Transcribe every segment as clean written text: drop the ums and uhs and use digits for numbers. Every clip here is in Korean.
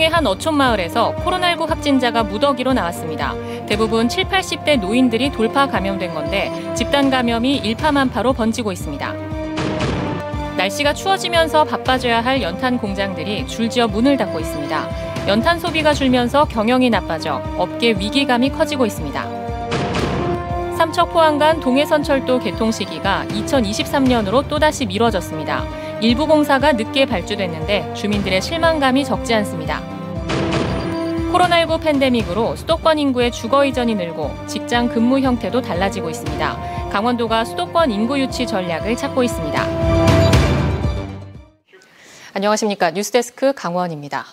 고성군의 한 어촌마을에서 코로나19 확진자가 무더기로 나왔습니다. 대부분 70, 80대 노인들이 돌파 감염된 건데 집단 감염이 일파만파로 번지고 있습니다. 날씨가 추워지면서 바빠져야 할 연탄 공장들이 줄지어 문을 닫고 있습니다. 연탄 소비가 줄면서 경영이 나빠져 업계 위기감이 커지고 있습니다. 삼척 포항 간 동해선철도 개통 시기가 2023년으로 또다시 미뤄졌습니다. 일부 공사가 늦게 발주됐는데 주민들의 실망감이 적지 않습니다. 코로나19 팬데믹으로 수도권 인구의 주거 이전이 늘고 직장 근무 형태도 달라지고 있습니다. 강원도가 수도권 인구 유치 전략을 찾고 있습니다. 안녕하십니까. 뉴스데스크 강원입니다.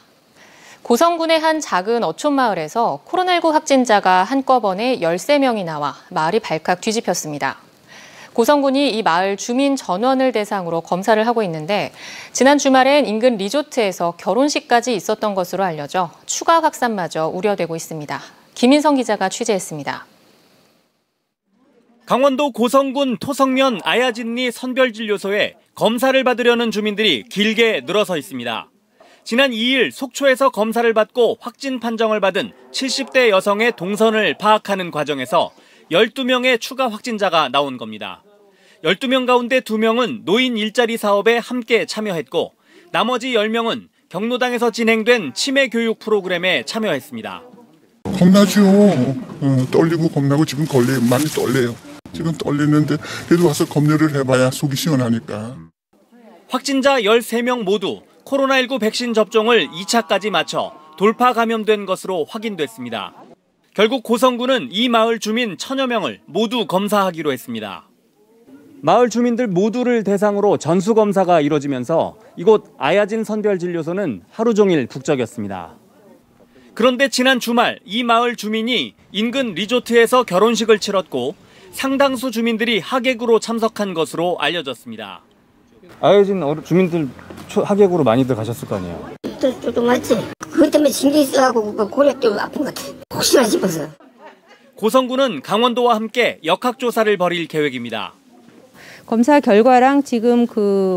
고성군의 한 작은 어촌마을에서 코로나19 확진자가 한꺼번에 13명이 나와 마을이 발칵 뒤집혔습니다. 고성군이 이 마을 주민 전원을 대상으로 검사를 하고 있는데 지난 주말엔 인근 리조트에서 결혼식까지 있었던 것으로 알려져 추가 확산마저 우려되고 있습니다. 김인성 기자가 취재했습니다. 강원도 고성군 토성면 아야진리 선별진료소에 검사를 받으려는 주민들이 길게 늘어서 있습니다. 지난 2일 속초에서 검사를 받고 확진 판정을 받은 70대 여성의 동선을 파악하는 과정에서 12명의 추가 확진자가 나온 겁니다. 12명 가운데 2명은 노인 일자리 사업에 함께 참여했고 나머지 10명은 경로당에서 진행된 치매 교육 프로그램에 참여했습니다. 겁나죠. 떨리고 겁나고 지금 많이 떨려요. 지금 떨리는데 그래도 와서 검열을 해봐야 속이 시원하니까. 확진자 13명 모두 코로나19 백신 접종을 2차까지 마쳐 돌파 감염된 것으로 확인됐습니다. 결국 고성군은 이 마을 주민 1000여 명을 모두 검사하기로 했습니다. 마을 주민들 모두를 대상으로 전수검사가 이뤄지면서 이곳 아야진 선별진료소는 하루 종일 북적였습니다. 그런데 지난 주말 이 마을 주민이 인근 리조트에서 결혼식을 치렀고 상당수 주민들이 하객으로 참석한 것으로 알려졌습니다. 아야진 주민들 하객으로 많이들 가셨을 거 아니에요? 좀 맞지. 그것 때문에 신경이 쓰고 고략도 아픈 것 같아. 혹시나 싶어서. 고성군은 강원도와 함께 역학조사를 벌일 계획입니다. 검사 결과랑 지금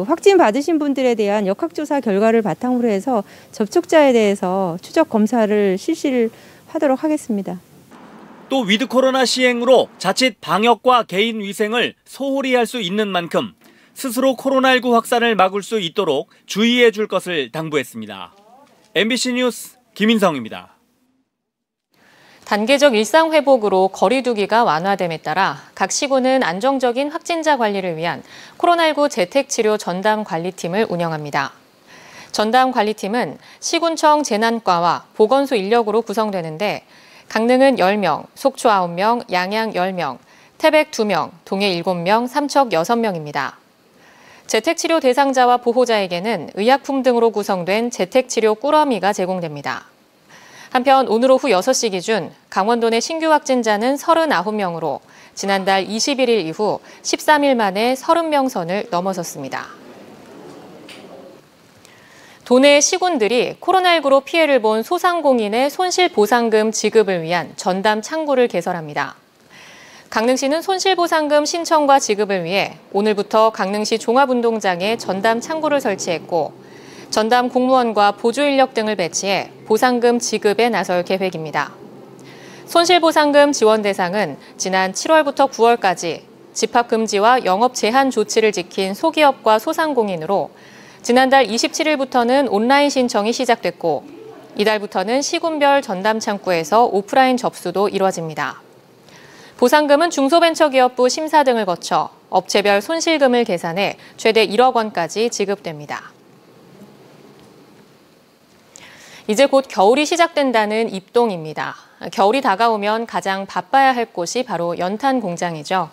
확진 받으신 분들에 대한 역학조사 결과를 바탕으로 해서 접촉자에 대해서 추적 검사를 실시를 하도록 하겠습니다. 또 위드 코로나 시행으로 자칫 방역과 개인 위생을 소홀히 할 수 있는 만큼 스스로 코로나19 확산을 막을 수 있도록 주의해 줄 것을 당부했습니다. MBC 뉴스 김인성입니다. 단계적 일상 회복으로 거리 두기가 완화됨에 따라 각 시군은 안정적인 확진자 관리를 위한 코로나19 재택치료 전담관리팀을 운영합니다. 전담관리팀은 시군청 재난과와 보건소 인력으로 구성되는데 강릉은 10명, 속초 9명, 양양 10명, 태백 2명, 동해 7명, 삼척 6명입니다. 재택치료 대상자와 보호자에게는 의약품 등으로 구성된 재택치료 꾸러미가 제공됩니다. 한편 오늘 오후 6시 기준 강원도 내 신규 확진자는 39명으로 지난달 21일 이후 13일 만에 30명 선을 넘어섰습니다. 도내 시군들이 코로나19로 피해를 본 소상공인의 손실보상금 지급을 위한 전담 창구를 개설합니다. 강릉시는 손실보상금 신청과 지급을 위해 오늘부터 강릉시 종합운동장에 전담 창구를 설치했고 전담 공무원과 보조인력 등을 배치해 보상금 지급에 나설 계획입니다. 손실보상금 지원 대상은 지난 7월부터 9월까지 집합금지와 영업 제한 조치를 지킨 소기업과 소상공인으로 지난달 27일부터는 온라인 신청이 시작됐고 이달부터는 시군별 전담 창구에서 오프라인 접수도 이뤄집니다. 보상금은 중소벤처기업부 심사 등을 거쳐 업체별 손실금을 계산해 최대 1억 원까지 지급됩니다. 이제 곧 겨울이 시작된다는 입동입니다. 겨울이 다가오면 가장 바빠야 할 곳이 바로 연탄 공장이죠.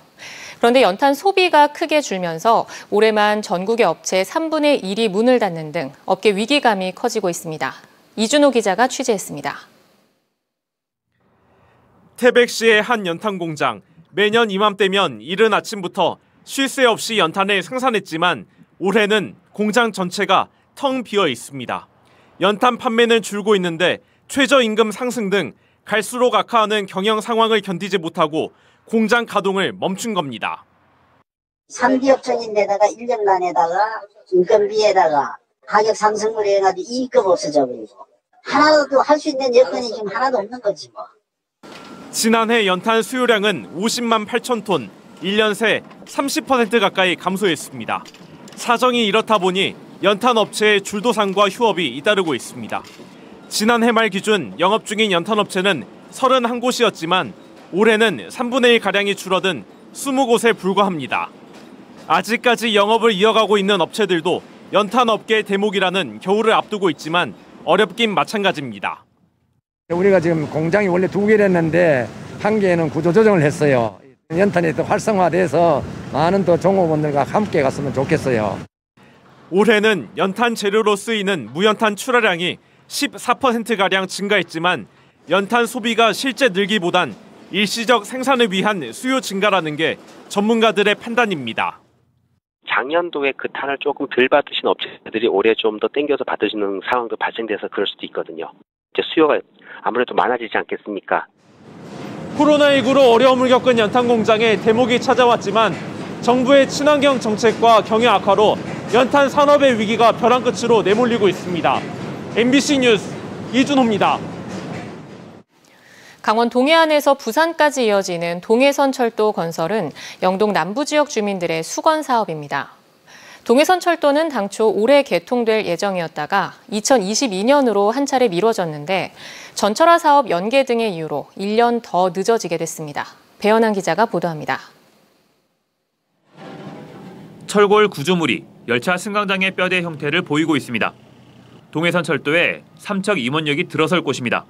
그런데 연탄 소비가 크게 줄면서 올해만 전국의 업체 3분의 1이 문을 닫는 등 업계 위기감이 커지고 있습니다. 이준호 기자가 취재했습니다. 태백시의 한 연탄 공장. 매년 이맘때면 이른 아침부터 쉴 새 없이 연탄을 생산했지만 올해는 공장 전체가 텅 비어 있습니다. 연탄 판매는 줄고 있는데 최저임금 상승 등 갈수록 악화하는 경영 상황을 견디지 못하고 공장 가동을 멈춘 겁니다. 3기업청인데다가 1년 만에다가 인건비에다가 가격 상승을 해가지고 이익금 없어져 버리고 하나도 할 수 있는 여건이 지금 하나도 없는 거지 뭐. 지난해 연탄 수요량은 50만 8천 톤, 1년 새 30% 가까이 감소했습니다. 사정이 이렇다 보니 연탄 업체의 줄도상과 휴업이 잇따르고 있습니다. 지난해 말 기준 영업 중인 연탄 업체는 31곳이었지만 올해는 3분의 1가량이 줄어든 20곳에 불과합니다. 아직까지 영업을 이어가고 있는 업체들도 연탄 업계의 대목이라는 겨울을 앞두고 있지만 어렵긴 마찬가지입니다. 우리가 지금 공장이 원래 2개였는데 1개는 구조조정을 했어요. 연탄이 더 활성화돼서 많은 또 종업원들과 함께 갔으면 좋겠어요. 올해는 연탄 재료로 쓰이는 무연탄 출하량이 14%가량 증가했지만 연탄 소비가 실제 늘기보단 일시적 생산을 위한 수요 증가라는 게 전문가들의 판단입니다. 작년도에 그 탄을 조금 덜 받으신 업체들이 올해 좀 더 땡겨서 받으시는 상황도 발생돼서 그럴 수도 있거든요. 이제 수요가 아무래도 많아지지 않겠습니까? 코로나19로 어려움을 겪은 연탄 공장에 대목이 찾아왔지만 정부의 친환경 정책과 경영 악화로 연탄 산업의 위기가 벼랑 끝으로 내몰리고 있습니다. MBC 뉴스 이준호입니다. 강원 동해안에서 부산까지 이어지는 동해선철도 건설은 영동 남부 지역 주민들의 수건 사업입니다. 동해선철도는 당초 올해 개통될 예정이었다가 2022년으로 한 차례 미뤄졌는데 전철화 사업 연계 등의 이유로 1년 더 늦어지게 됐습니다. 배현한 기자가 보도합니다. 철골 구조물이 열차 승강장의 뼈대 형태를 보이고 있습니다. 동해선철도에 삼척 임원역이 들어설 곳입니다.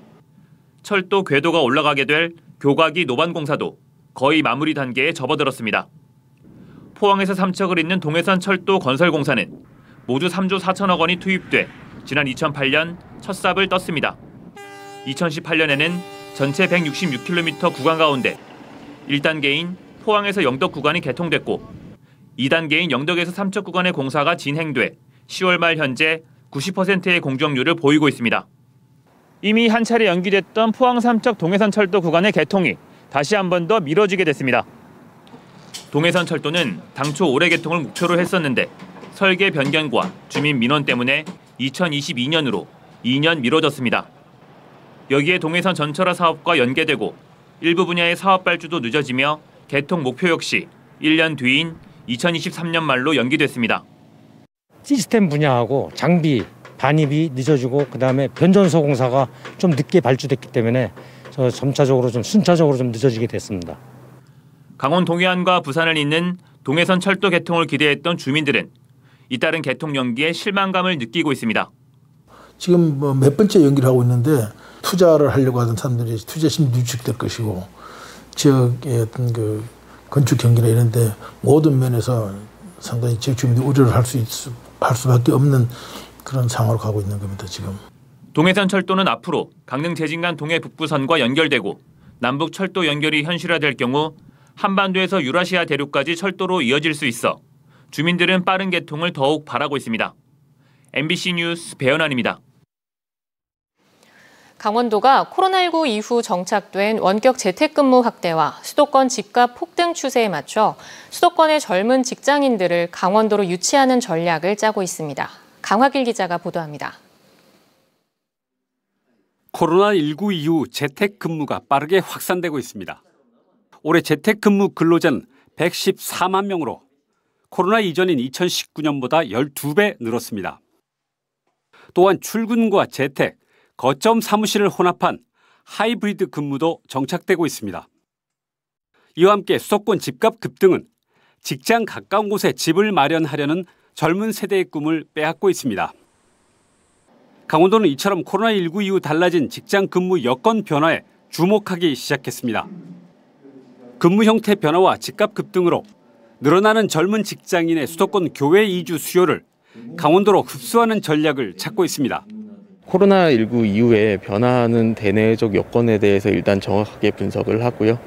철도 궤도가 올라가게 될 교각이 노반공사도 거의 마무리 단계에 접어들었습니다. 포항에서 삼척을 잇는 동해선철도 건설공사는 모두 3조 4천억 원이 투입돼 지난 2008년 첫 삽을 떴습니다. 2018년에는 전체 166km 구간 가운데 1단계인 포항에서 영덕 구간이 개통됐고 2단계인 영덕에서 삼척 구간의 공사가 진행돼 10월 말 현재 90%의 공정률을 보이고 있습니다. 이미 한 차례 연기됐던 포항 삼척 동해선철도 구간의 개통이 다시 한 번 더 미뤄지게 됐습니다. 동해선철도는 당초 올해 개통을 목표로 했었는데 설계 변경과 주민 민원 때문에 2022년으로 2년 미뤄졌습니다. 여기에 동해선 전철화 사업과 연계되고 일부 분야의 사업 발주도 늦어지며 개통 목표 역시 1년 뒤인 2023년 말로 연기됐습니다. 시스템 분야하고 장비, 반입이 늦어지고 그다음에 변전소 공사가 좀 늦게 발주됐기 때문에 점차적으로 좀 순차적으로 좀 늦어지게 됐습니다. 강원 동해안과 부산을 잇는 동해선 철도 개통을 기대했던 주민들은 잇따른 개통 연기에 실망감을 느끼고 있습니다. 지금 몇 번째 연기를 하고 있는데 투자를 하려고 하던 사람들이 투자심이 누축될 것이고 지역의 어떤 그 건축 경기나 이런 데 모든 면에서 상당히 지역 주민들이 우려를 할 수밖에 없는 그런 상황으로 가고 있는 겁니다, 지금. 동해선 철도는 앞으로 강릉 제진간 동해 북부선과 연결되고 남북 철도 연결이 현실화될 경우 한반도에서 유라시아 대륙까지 철도로 이어질 수 있어 주민들은 빠른 개통을 더욱 바라고 있습니다. MBC 뉴스 배현환입니다. 강원도가 코로나19 이후 정착된 원격 재택근무 확대와 수도권 집값 폭등 추세에 맞춰 수도권의 젊은 직장인들을 강원도로 유치하는 전략을 짜고 있습니다. 강화길 기자가 보도합니다. 코로나19 이후 재택근무가 빠르게 확산되고 있습니다. 올해 재택근무 근로자는 114만 명으로 코로나 이전인 2019년보다 12배 늘었습니다. 또한 출근과 재택, 거점 사무실을 혼합한 하이브리드 근무도 정착되고 있습니다. 이와 함께 수도권 집값 급등은 직장 가까운 곳에 집을 마련하려는 젊은 세대의 꿈을 빼앗고 있습니다. 강원도는 이처럼 코로나19 이후 달라진 직장 근무 여건 변화에 주목하기 시작했습니다. 근무 형태 변화와 집값 급등으로 늘어나는 젊은 직장인의 수도권 교외 이주 수요를 강원도로 흡수하는 전략을 찾고 있습니다. 코로나19 이후에 변화하는 대내적 여건에 대해서 일단 정확하게 분석을 하고요.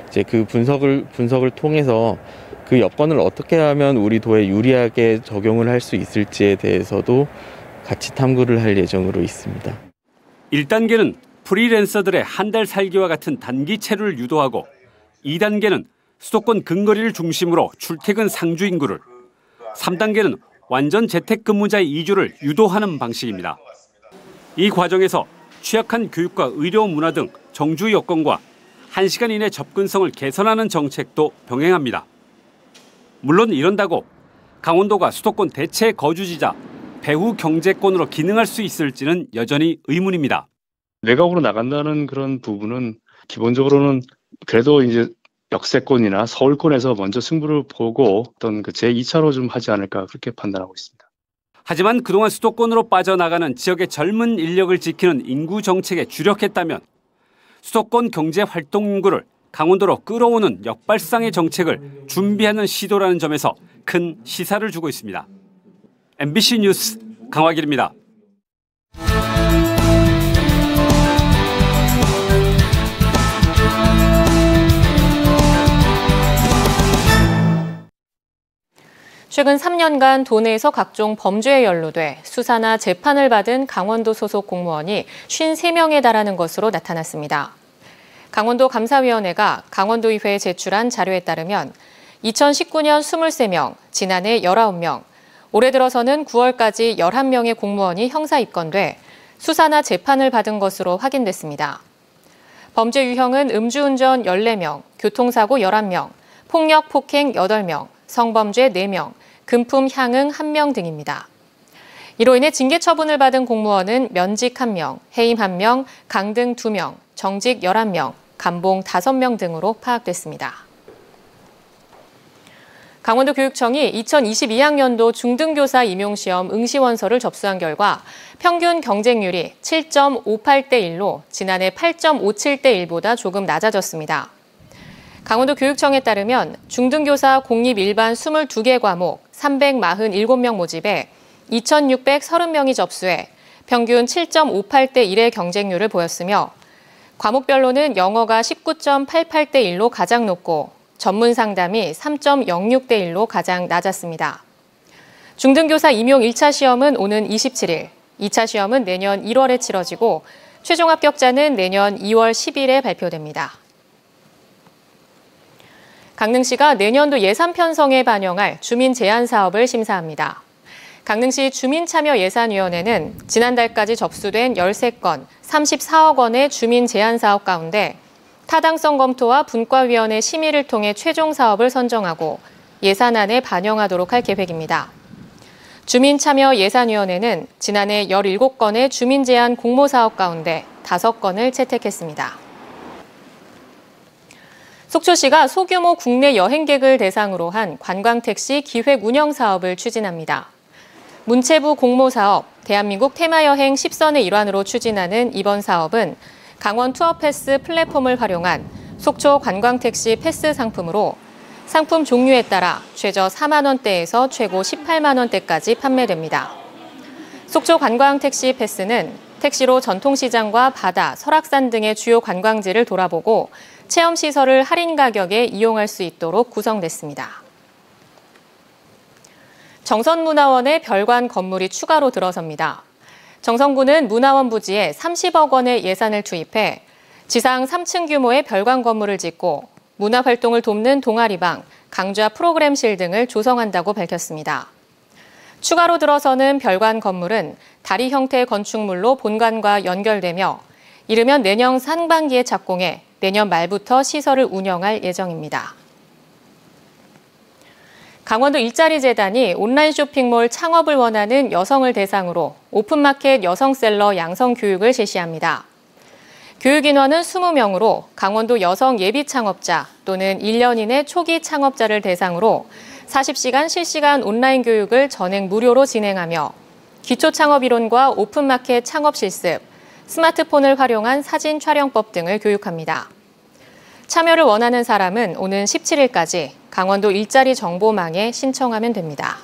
이제 그 분석을 통해서 그 여건을 어떻게 하면 우리 도에 유리하게 적용을 할 수 있을지에 대해서도 같이 탐구를 할 예정으로 있습니다. 1단계는 프리랜서들의 한 달 살기와 같은 단기 체류를 유도하고 2단계는 수도권 근거리를 중심으로 출퇴근 상주 인구를, 3단계는 완전 재택근무자의 이주를 유도하는 방식입니다. 이 과정에서 취약한 교육과 의료 문화 등 정주 여건과 1시간 이내 접근성을 개선하는 정책도 병행합니다. 물론 이런다고 강원도가 수도권 대체 거주지자 배후 경제권으로 기능할 수 있을지는 여전히 의문입니다. 외곽으로 나간다는 그런 부분은 기본적으로는 그래도 이제 역세권이나 서울권에서 먼저 승부를 보고 어떤 그 제2차로 좀 하지 않을까 그렇게 판단하고 있습니다. 하지만 그동안 수도권으로 빠져나가는 지역의 젊은 인력을 지키는 인구 정책에 주력했다면 수도권 경제 활동 인구를 강원도로 끌어오는 역발상의 정책을 준비하는 시도라는 점에서 큰 시사를 주고 있습니다. MBC 뉴스 강화길입니다. 최근 3년간 도내에서 각종 범죄에 연루돼 수사나 재판을 받은 강원도 소속 공무원이 53명에 달하는 것으로 나타났습니다. 강원도 감사위원회가 강원도의회에 제출한 자료에 따르면 2019년 23명, 지난해 19명, 올해 들어서는 9월까지 11명의 공무원이 형사 입건돼 수사나 재판을 받은 것으로 확인됐습니다. 범죄 유형은 음주운전 14명, 교통사고 11명, 폭력, 폭행 8명, 성범죄 4명, 금품 향응 1명 등입니다. 이로 인해 징계 처분을 받은 공무원은 면직 1명, 해임 1명, 강등 2명, 정직 11명, 감봉 5명 등으로 파악됐습니다. 강원도 교육청이 2022학년도 중등교사 임용시험 응시원서를 접수한 결과 평균 경쟁률이 7.58대 1로 지난해 8.57대 1보다 조금 낮아졌습니다. 강원도 교육청에 따르면 중등교사 공립 일반 22개 과목 347명 모집에 2,630명이 접수해 평균 7.58대 1의 경쟁률을 보였으며 과목별로는 영어가 19.88대 1로 가장 높고 전문 상담이 3.06대 1로 가장 낮았습니다. 중등교사 임용 1차 시험은 오는 27일, 2차 시험은 내년 1월에 치러지고 최종 합격자는 내년 2월 10일에 발표됩니다. 강릉시가 내년도 예산 편성에 반영할 주민 제안 사업을 심사합니다. 강릉시 주민참여예산위원회는 지난달까지 접수된 13건, 34억 원의 주민 제안 사업 가운데 타당성 검토와 분과위원회 심의를 통해 최종 사업을 선정하고 예산안에 반영하도록 할 계획입니다. 주민참여예산위원회는 지난해 17건의 주민 제안 공모 사업 가운데 5건을 채택했습니다. 속초시가 소규모 국내 여행객을 대상으로 한 관광택시 기획 운영 사업을 추진합니다. 문체부 공모사업, 대한민국 테마여행 10선의 일환으로 추진하는 이번 사업은 강원 투어패스 플랫폼을 활용한 속초 관광택시 패스 상품으로 상품 종류에 따라 최저 4만 원대에서 최고 18만 원대까지 판매됩니다. 속초 관광택시 패스는 택시로 전통시장과 바다, 설악산 등의 주요 관광지를 돌아보고 체험시설을 할인 가격에 이용할 수 있도록 구성됐습니다. 정선문화원의 별관 건물이 추가로 들어섭니다. 정선구는 문화원 부지에 30억 원의 예산을 투입해 지상 3층 규모의 별관 건물을 짓고 문화활동을 돕는 동아리방, 강좌 프로그램실 등을 조성한다고 밝혔습니다. 추가로 들어서는 별관 건물은 다리 형태의 건축물로 본관과 연결되며 이르면 내년 상반기에 착공해 내년 말부터 시설을 운영할 예정입니다. 강원도 일자리재단이 온라인 쇼핑몰 창업을 원하는 여성을 대상으로 오픈마켓 여성셀러 양성 교육을 실시합니다. 교육 인원은 20명으로 강원도 여성 예비 창업자 또는 1년 이내 초기 창업자를 대상으로 40시간 실시간 온라인 교육을 전액 무료로 진행하며 기초 창업 이론과 오픈마켓 창업 실습, 스마트폰을 활용한 사진 촬영법 등을 교육합니다. 참여를 원하는 사람은 오는 17일까지 강원도 일자리 정보망에 신청하면 됩니다.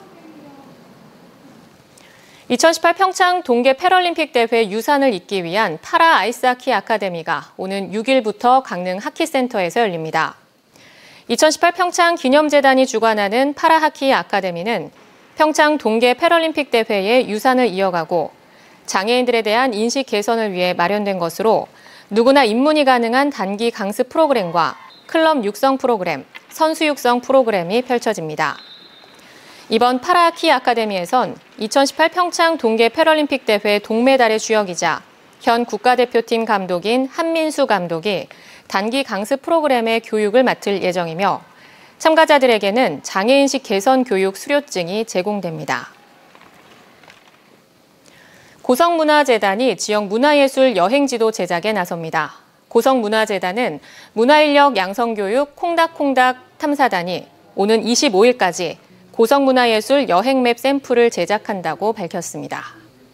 2018 평창 동계 패럴림픽 대회 유산을 잇기 위한 파라 아이스하키 아카데미가 오는 6일부터 강릉 하키센터에서 열립니다. 2018 평창 기념재단이 주관하는 파라하키 아카데미는 평창 동계 패럴림픽 대회의 유산을 이어가고 장애인들에 대한 인식 개선을 위해 마련된 것으로 누구나 입문이 가능한 단기 강습 프로그램과 클럽 육성 프로그램, 선수 육성 프로그램이 펼쳐집니다. 이번 파라하키 아카데미에선 2018 평창 동계 패럴림픽 대회 동메달의 주역이자 현 국가대표팀 감독인 한민수 감독이 단기 강습 프로그램의 교육을 맡을 예정이며 참가자들에게는 장애인식 개선 교육 수료증이 제공됩니다. 고성문화재단이 지역 문화예술 여행지도 제작에 나섭니다. 고성문화재단은 문화인력 양성교육 콩닥콩닥 탐사단이 오는 25일까지 고성문화예술 여행맵 샘플을 제작한다고 밝혔습니다.